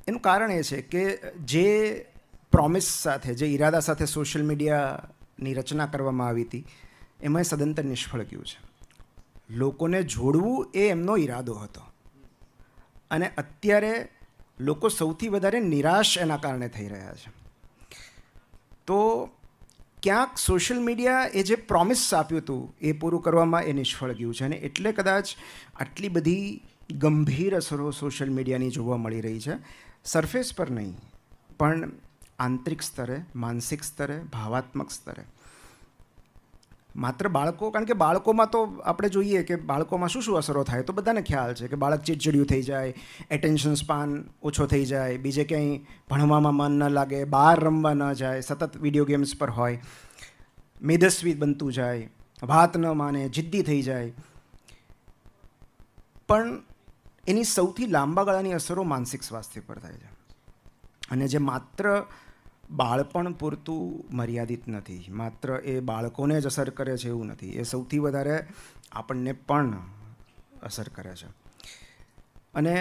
એનું કારણ એ છે કે જે પ્રોમિસ સાથે, જે ઈરાદા સાથે સોશિયલ મીડિયાની રચના કરવામાં આવી હતી એમાં એ સદંતર નિષ્ફળ ગયું છે. લોકોને જોડવું એ એમનો ઈરાદો હતો અને અત્યારે લોકો સૌથી વધારે નિરાશ એના કારણે થઈ રહ્યા છે. તો ક્યાંક સોશિયલ મીડિયા એ જે પ્રોમિસ આપ્યું હતું એ પૂરું કરવામાં એ નિષ્ફળ ગયું છે અને એટલે કદાચ આટલી બધી ગંભીર અસરો સોશિયલ મીડિયાની જોવા મળી રહી છે. સરફેસ પર નહીં પણ આંતરિક સ્તરે, માનસિક સ્તરે, ભાવાત્મક સ્તરે. માત્ર બાળકો, કારણ કે બાળકોમાં તો આપણે જોઈએ કે બાળકોમાં શું શું અસરો થાય તો બધાને ખ્યાલ છે કે બાળક ચીડચીડિયું થઈ જાય, એટેન્શન સ્પાન ઓછો થઈ જાય, બીજે ક્યાંય ભણવામાં મન ન લાગે, બહાર રમવા ન જાય, સતત વિડીયો ગેમ્સ પર હોય, મેદસ્વી બનતું જાય, વાત ન માને, જિદ્દી થઈ જાય. પણ એની સૌથી લાંબા ગાળાની અસરો માનસિક સ્વાસ્થ્ય પર થાય છે અને જે માત્ર બાળપણ પૂરતું મર્યાદિત નથી, માત્ર એ બાળકોને જ અસર કરે છે એવું નથી, એ સૌથી વધારે આપણને પણ અસર કરે છે. અને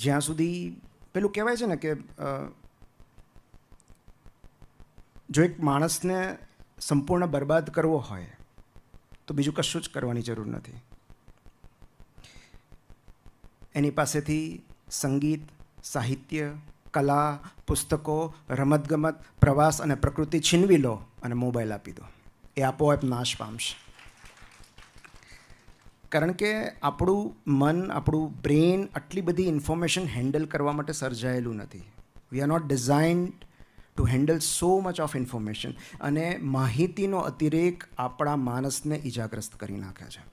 જ્યાં સુધી પેલું કહેવાય છે ને કે જો એક માણસને સંપૂર્ણ બરબાદ કરવો હોય તો બીજું કશું જ કરવાની જરૂર નથી. એની પાસેથી સંગીત, સાહિત્ય, કલા, પુસ્તકો, રમતગમત, પ્રવાસ અને પ્રકૃતિ છીનવી લો અને મોબાઈલ આપી દો, એ આપોઆપ નાશ પામશે. કારણ કે આપણું મન, આપણું બ્રેન આટલી બધી ઇન્ફોર્મેશન હેન્ડલ કરવા માટે સર્જાયેલું નથી. We are not designed to handle so much of information. અને માહિતીનો અતિરેક આપણા માનસને ઈજાગ્રસ્ત કરી નાખે છે.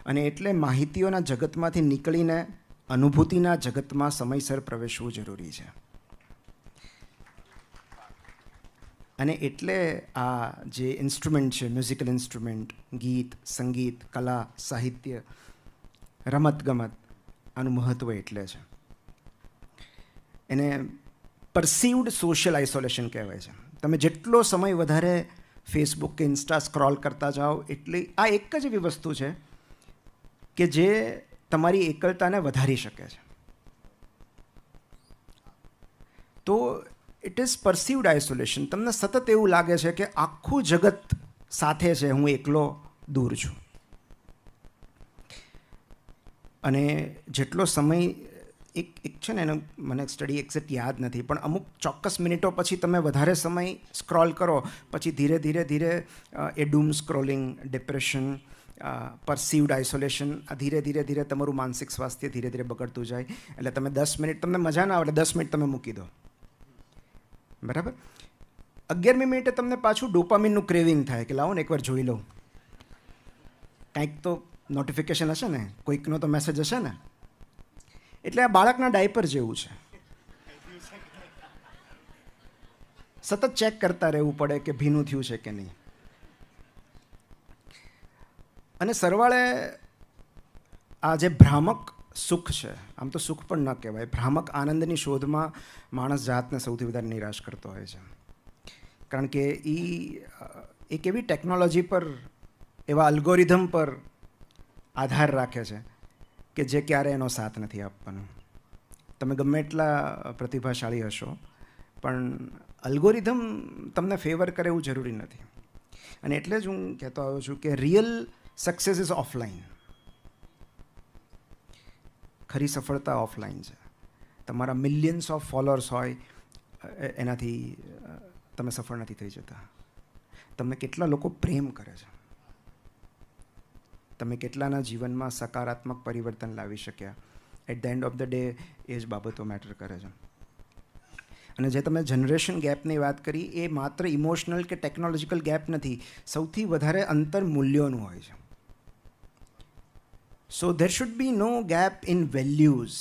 અને એટલે માહિતીઓના જગતમાંથી નીકળીને અનુભૂતિના જગતમાં સમયસર પ્રવેશવું જરૂરી છે. અને એટલે આ જે ઇન્સ્ટ્રુમેન્ટ છે, મ્યુઝિકલ ઇન્સ્ટ્રુમેન્ટ, ગીત, સંગીત, કલા, સાહિત્ય, રમતગમત, આનું મહત્ત્વ એટલે છે. એને પરસીવ્ડ સોશિયલ આઇસોલેશન કહેવાય છે. તમે જેટલો સમય વધારે ફેસબુક કે ઇન્સ્ટા સ્ક્રોલ કરતા જાઓ એટલે આ એક જ એવી વસ્તુ છે કે જે તમારી એકલતાને વધારી શકે છે. તો ઇટ ઇઝ પરસીવ્ડ આઇસોલેશન. તમને સતત એવું લાગે છે કે આખું જગત સાથે છે, હું એકલો દૂર છું. અને જેટલો સમય એક છે ને, એનો મને સ્ટડી એક્ઝેક્ટ યાદ નથી, પણ અમુક ચોક્કસ મિનિટો પછી તમે વધારે સમય સ્ક્રોલ કરો પછી ધીરે ધીરે ધીરે એ ડૂમ સ્ક્રોલિંગ, ડિપ્રેશન, પરસીવ્ડ આઇસોલેશન, આ ધીરે ધીરે ધીરે તમારું માનસિક સ્વાસ્થ્ય ધીરે ધીરે બગડતું જાય. એટલે તમે 10 મિનિટ તમને મજા ના આવે એટલે 10 મિનિટ તમે મૂકી દો, બરાબર. 11મી મિનિટે તમને પાછું ડોપામિનનું ક્રેવિંગ થાય કે લાવો ને એકવાર જોઈ લઉં, કંઈક તો નોટિફિકેશન હશે ને, કોઈકનો તો મેસેજ હશે ને. એટલે આ બાળકના ડાયપર જેવું છે, સતત ચેક કરતા રહેવું પડે કે ભીનું થયું છે કે નહીં. અને સરવાળે આ જે ભ્રામક સુખ છે, આમ તો સુખ પણ ન કહેવાય, ભ્રામક આનંદની શોધમાં માણસ જાતને સૌથી વધારે નિરાશ કરતો હોય છે. કારણ કે એ એક એવી ટેકનોલોજી પર, એવા અલ્ગોરિધમ પર આધાર રાખે છે કે જે ક્યારે એનો સાથ નથી આપવાનો. તમે ગમે એટલા પ્રતિભાશાળી હશો પણ અલ્ગોરિધમ તમને ફેવર કરે એવું જરૂરી નથી. અને એટલે જ હું કહેતો આવ્યો છું કે રિયલ સક્સેસ ઇઝ ઓફલાઈન. ખરી સફળતા ઓફલાઈન છે. તમારા મિલિયન્સ ઓફ ફોલોઅર્સ હોય એનાથી તમે સફળ નથી થઈ જતા. તમે કેટલા લોકો પ્રેમ કરે છે, તમે કેટલાના જીવનમાં સકારાત્મક પરિવર્તન લાવી શક્યા, at the end of the day એ જ બાબતો મેટર કરે છે. અને જે તમે જનરેશન ગેપની વાત કરી, એ માત્ર ઇમોશનલ કે ટેકનોલોજીકલ ગેપ નથી, સૌથી વધારે અંતર મૂલ્યોનું હોય છે. So there should be no gap in values.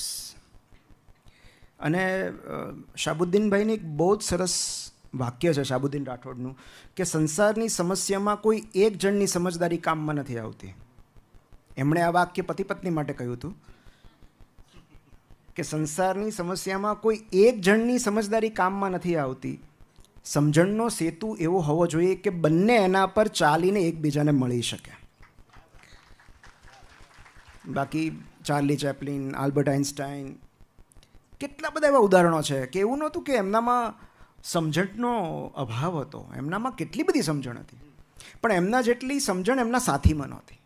અને શાહબુદ્દીનભાઈની એક બહુ જ સરસ વાક્ય છે, શાહબુદ્દીન રાઠોડનું, કે સંસારની સમસ્યામાં કોઈ એક જણની સમજદારી કામમાં નથી આવતી. એમણે આ વાક્ય પતિ પત્ની માટે કહ્યું હતું કે સંસારની સમસ્યામાં કોઈ એક જણની સમજદારી કામમાં નથી આવતી. સમજણનો સેતુ એવો હોવો જોઈએ કે બંને એના પર ચાલીને એકબીજાને મળી શકે. બાકી ચાર્લી ચેપ્લિન, આલ્બર્ટ આઇન્સ્ટાઈન, કેટલા બધા એવા ઉદાહરણો છે કે એવું નહોતું કે એમનામાં સમજણનો અભાવ હતો, એમનામાં કેટલી બધી સમજણ હતી, પણ એમના જેટલી સમજણ એમના સાથીમાં નહોતી.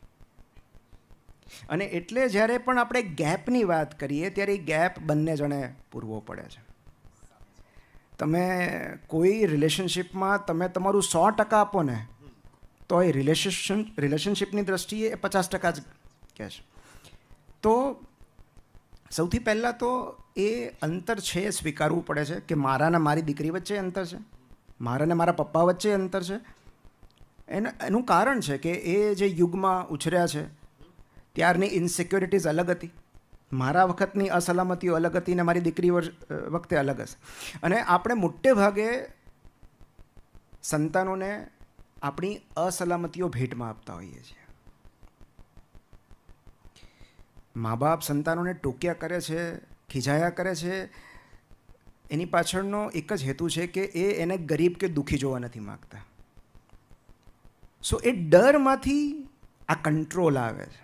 અને એટલે જ્યારે પણ આપણે ગેપની વાત કરીએ ત્યારે એ ગેપ બંને જણે પૂરવો પડે છે. તમે કોઈ રિલેશનશિપમાં તમે તમારું 100% આપો ને તો એ રિલેશનશિપની દ્રષ્ટિએ એ 50% જ કહેશે. તો સૌથી પહેલાં તો એ અંતર છે એ સ્વીકારવું પડે છે કે મારા ને મારી દીકરી વચ્ચે અંતર છે, મારા ને મારા પપ્પા વચ્ચે અંતર છે. એનું કારણ છે કે એ જે યુગમાં ઉછર્યા છે ત્યારની ઇનસિક્યોરિટીઝ અલગ હતી, મારા વખતની અસલામતીઓ અલગ હતી ને મારી દીકરી વખતે અલગ હશે. અને આપણે મોટે ભાગે સંતાનોને આપણી અસલામતીઓ ભેટમાં આપતા હોઈએ છીએ. મા બાપ સંતાનોને ટોક્યા કરે છે, ખીજાયા કરે છે, એની પાછળનો એક જ હેતુ છે કે એને ગરીબ કે દુઃખી જોવા નથી માગતા. સો એ ડરમાંથી આ કંટ્રોલ આવે છે.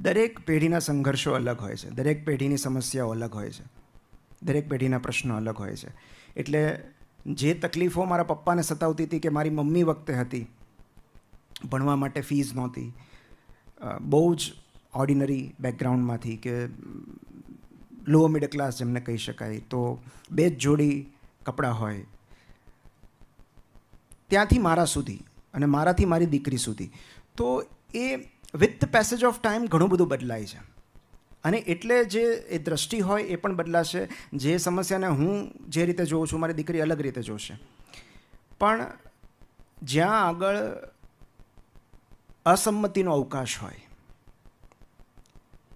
દરેક પેઢીના સંઘર્ષો અલગ હોય છે, દરેક પેઢીની સમસ્યાઓ અલગ હોય છે, દરેક પેઢીના પ્રશ્નો અલગ હોય છે. એટલે જે તકલીફો મારા પપ્પાને સતાવતી હતી કે મારી મમ્મી વખતે હતી, ભણવા માટે ફીસ નહોતી, બહુ જ ઓર્ડિનરી બેકગ્રાઉન્ડમાંથી કે લો મિડલ ક્લાસ જેમને કહી શકાય, તો 2 જ જોડી કપડાં હોય, ત્યાંથી મારા સુધી અને મારાથી મારી દીકરી સુધી. તો એ with the passage of time ઘણું બધું બદલાય છે. અને એટલે જે એ દ્રષ્ટિ હોય એ પણ બદલાશે. જે સમસ્યાને હું જે રીતે જોઉં છું મારી દીકરી અલગ રીતે જોશે. પણ જ્યાં આગળ અસંમતિનો અવકાશ હોય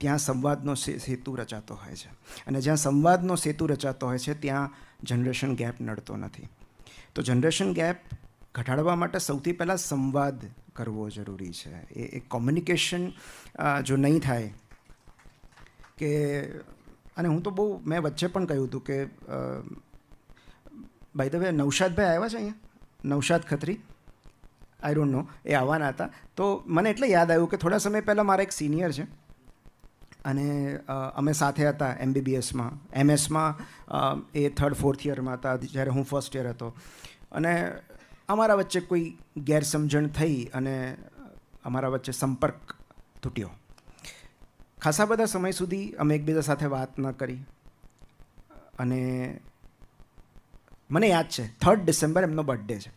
ત્યાં સંવાદનો સેતુ રચાતો હોય છે. અને જ્યાં સંવાદનો સેતુ રચાતો હોય છે ત્યાં જનરેશન ગેપ નડતો નથી. તો જનરેશન ગેપ ઘટાડવા માટે સૌથી પહેલાં સંવાદ કરવો જરૂરી છે. એ કોમ્યુનિકેશન જો નહીં થાય કે, અને હું તો બહુ મેં વચ્ચે પણ કહ્યું હતું કે બાય ધ વે નૌશાદભાઈ આવ્યા છે અહીંયા, Naushad Khatri, I don't know, એ આવવાના હતા. તો મને એટલે યાદ આવ્યું કે થોડા સમય પહેલાં મારા એક સિનિયર છે અને અમે સાથે હતા MBBSમાં, MS-માં એ 3rd 4th યરમાં હતા જ્યારે હું 1st યર હતો. અને અમારા વચ્ચે કોઈ ગેરસમજણ થઈ અને અમારા વચ્ચે સંપર્ક તૂટ્યો. ખાસા બધા સમય સુધી અમે એકબીજા સાથે વાત ન કરી. અને મને યાદ છે 3rd ડિસેમ્બર એમનો બર્થડે છે,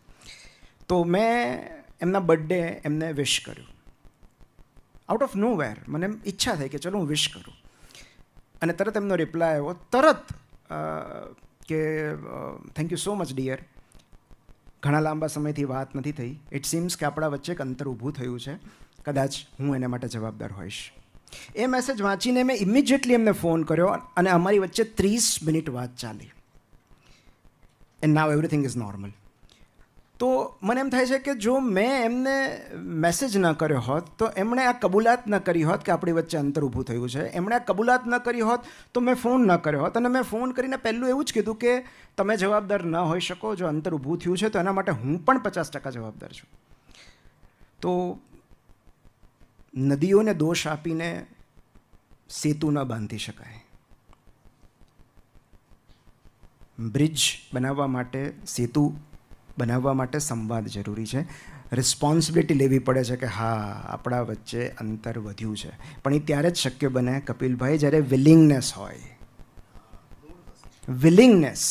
તો મેં એમના બર્થડે એમને વિશ કર્યું આઉટ ઓફ નો વેર. મને એમ ઈચ્છા થઈ કે ચલો હું વિશ કરું. અને તરત એમનો રિપ્લાય આવ્યો, તરત કે thank you so much dear, ઘણા લાંબા સમયથી વાત નથી થઈ, ઇટ સીમ્સ કે આપણા વચ્ચે એક અંતર ઊભું થયું છે, કદાચ હું એના માટે જવાબદાર હોઈશ. એ મેસેજ વાંચીને મેં ઇમિડિયેટલી એમને ફોન કર્યો અને અમારી વચ્ચે 30 મિનિટ વાત ચાલી. And now everything is normal. તો મને એમ થાય છે કે જો મેં એમને મેસેજ ન કર્યો હોત તો એમણે આ કબૂલાત ન કરી હોત કે આપણી વચ્ચે અંતર ઊભું થયું છે. એમણે આ કબૂલાત ન કરી હોત તો મેં ફોન ન કર્યો હોત. અને મેં ફોન કરીને પહેલું એવું જ કીધું કે તમે જવાબદાર ન હોઈ શકો, જો અંતર ઊભું થયું છે તો એના માટે હું પણ 50% જવાબદાર છું. તો નદીઓને દોષ આપીને સેતુ ન બાંધી શકાય. બ્રિજ બનાવવા માટે, સેતુ બનાવવા માટે સંવાદ જરૂરી છે. રિસ્પોન્સિબિલિટી લેવી પડે છે કે હા આપણા વચ્ચે અંતર વધ્યું છે. પણ એ ત્યારે જ શક્ય બને કપિલભાઈ જ્યારે વિલિંગનેસ હોય. વિલિંગનેસ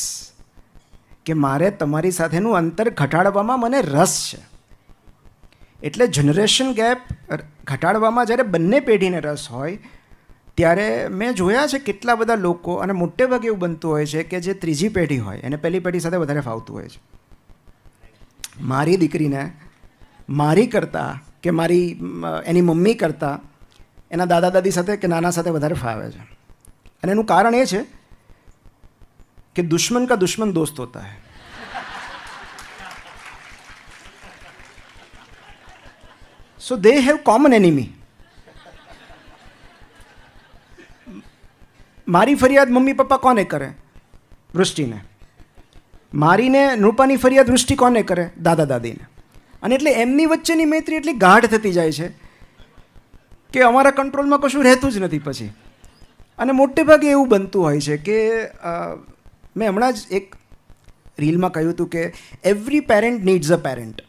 કે મારે તમારી સાથેનું અંતર ઘટાડવામાં મને રસ છે. એટલે જનરેશન ગેપ ઘટાડવામાં જ્યારે બંને પેઢીને રસ હોય ત્યારે મેં જોયા છે કેટલા બધા લોકો, અને મોટે ભાગે એવું બનતું હોય છે કે જે ત્રીજી પેઢી હોય એને પહેલી પેઢી સાથે વધારે ફાવતું હોય છે. મારી દીકરીને મારી કરતાં કે એની મમ્મી કરતાં એના દાદા દાદી સાથે કે નાના સાથે વધારે ફાવે છે. અને એનું કારણ એ છે કે દુશ્મન કા દુશ્મન દોસ્ત હોતા હૈ. સો દે હેવ કોમન એનિમી. મારી ફરિયાદ મમ્મી પપ્પા કોને કરે? વૃષ્ટિને. મારીને નૃપાની ફરિયાદ વૃષ્ટિ કોને કરે? દાદા દાદીને. અને એટલે એમની વચ્ચેની મૈત્રી એટલી ગાઢ થતી જાય છે કે અમારા કંટ્રોલમાં કશું રહેતું જ નથી પછી. અને મોટે ભાગે એવું બનતું હોય છે કે મેં હમણાં જ એક રીલમાં કહ્યું હતું કે every parent needs a parent.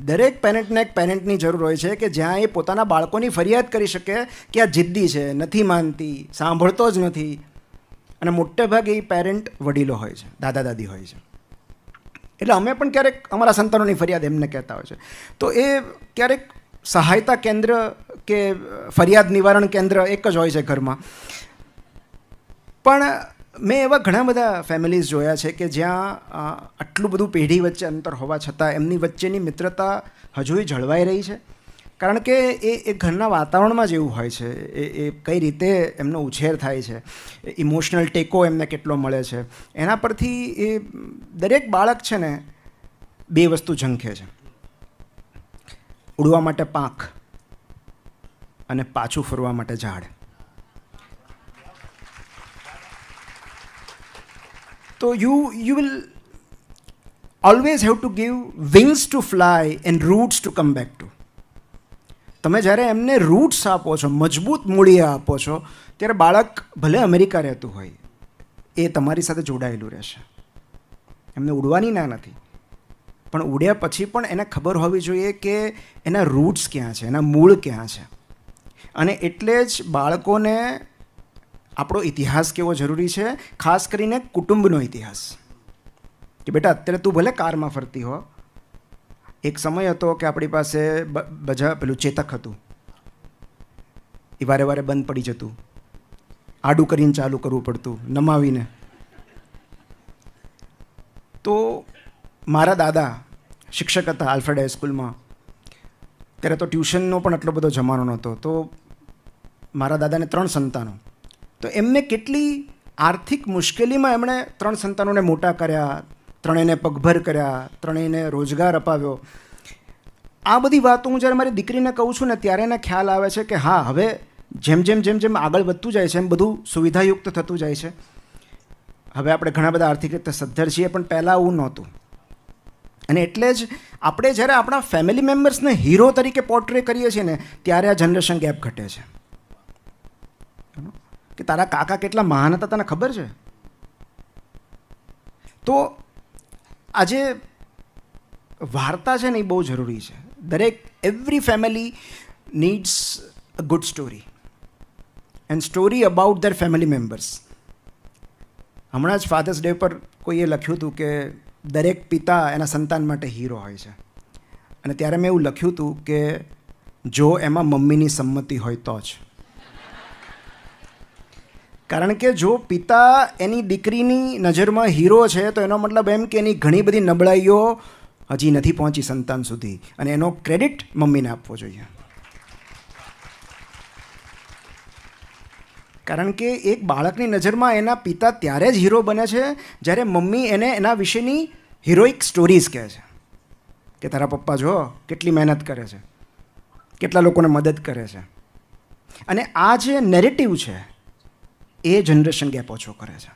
દરેક પેરેન્ટને એક પેરેન્ટની જરૂર હોય છે કે જ્યાં એ પોતાના બાળકોની ફરિયાદ કરી શકે કે આ જિદ્દી છે, નથી માનતી, સાંભળતો જ નથી. અને મોટે ભાગે એ પેરેન્ટ વડીલો હોય છે, દાદા દાદી હોય છે. એટલે અમે પણ ક્યારેક અમારા સંતાનોની ફરિયાદ એમને કહેતા હોય છે. તો એ ક્યારેક સહાયતા કેન્દ્ર કે ફરિયાદ નિવારણ કેન્દ્ર એક જ હોય છે ઘરમાં. પણ મેં એવા ઘણા બધા ફેમિલીઝ જોયા છે કે જ્યાં આટલું બધું પેઢી વચ્ચે અંતર હોવા છતાં એમની વચ્ચેની મિત્રતા હજુય જળવાઈ રહી છે. કારણ કે એ ઘરના વાતાવરણમાં જ એવું હોય છે. એ કઈ રીતે એમનો ઉછેર થાય છે, ઇમોશનલ ટેકો એમને કેટલો મળે છે, એના પરથી એ દરેક બાળક છે ને બે વસ્તુ ઝંખે છે: ઉડવા માટે પાંખ અને પાછું ફરવા માટે ઝાડ. તો you will always have to give wings to fly and roots to come back to. તમે જ્યારે એમને રૂટ્સ આપો છો, મજબૂત મૂળિયા આપો છો, ત્યારે બાળક ભલે અમેરિકા રહેતું હોય એ તમારી સાથે જોડાયેલું રહેશે. એમને ઉડવાની ના નથી, પણ ઉડ્યા પછી પણ એને ખબર હોવી જોઈએ કે એના રૂટ્સ ક્યાં છે, એના મૂળ ક્યાં છે. અને એટલે જ બાળકોને આપણો ઇતિહાસ કેવો જરૂરી છે, ખાસ કરીને કુટુંબનો ઇતિહાસ. કે બેટા અત્યારે તું ભલે કારમાં ફરતી હો, એક સમય હતો કે આપણી પાસે પેલું ચેતક હતું, એ વારે વારે બંધ પડી જતું, આડું કરીને ચાલુ કરવું પડતું, નમાવીને. તો મારા દાદા શિક્ષક હતા આલ્ફ્રેડ હાઈસ્કૂલમાં. ત્યારે તો ટ્યુશનનો પણ આટલો બધો જમાનો નહોતો. તો મારા દાદાને 3 સંતાનો. તો એમને કેટલી આર્થિક મુશ્કેલીમાં એમણે 3 સંતાનોને મોટા કર્યા, 3ને પગભર કર્યા, 3ને રોજગાર અપાવ્યો. આ બધી વાતો હું જ્યારે મારી દીકરીને કહું છું ને ત્યારે એને ખ્યાલ આવે છે કે હા, હવે જેમ જેમ જેમ જેમ આગળ વધતું જાય છે એમ બધું સુવિધાયુક્ત થતું જાય છે. હવે આપણે ઘણા બધા આર્થિક રીતે સદ્ધર છીએ, પણ પહેલાં આવું નહોતું. અને એટલે જ આપણે જ્યારે આપણા ફેમિલી મેમ્બર્સને હીરો તરીકે પોર્ટ્રે કરીએ છીએ ને ત્યારે આ જનરેશન ગેપ ઘટે છે. કે તારા કાકા કેટલા મહાન હતા તને ખબર છે? તો આજે વાર્તા છે ને એ બહુ જરૂરી છે. Every family needs a good story and story about their family members. હમણાં જ ફાધર્સ ડે પર કોઈએ લખ્યું હતું કે દરેક પિતા એના સંતાન માટે હીરો હોય છે. અને ત્યારે મેં એવું લખ્યું હતું કે જો એમાં મમ્મીની સંમતિ હોય તો જ. કારણ કે જો પિતા એની દીકરીની નજરમાં હીરો છે તો એનો મતલબ એમ કે એની ઘણી બધી નબળાઈઓ હજી નથી પહોંચી સંતાન સુધી, અને એનો ક્રેડિટ મમ્મીને આપવો જોઈએ. કારણ કે એક બાળકની નજરમાં એના પિતા ત્યારે જ હીરો બને છે જ્યારે મમ્મી એને એના વિશેની હિરોઇક સ્ટોરીઝ કહે છે કે તારા પપ્પા જો કેટલી મહેનત કરે છે, કેટલા લોકોને મદદ કરે છે. અને આ જે નેરેટિવ છે એ જનરેશન ગેપ ઓછો કરે છે.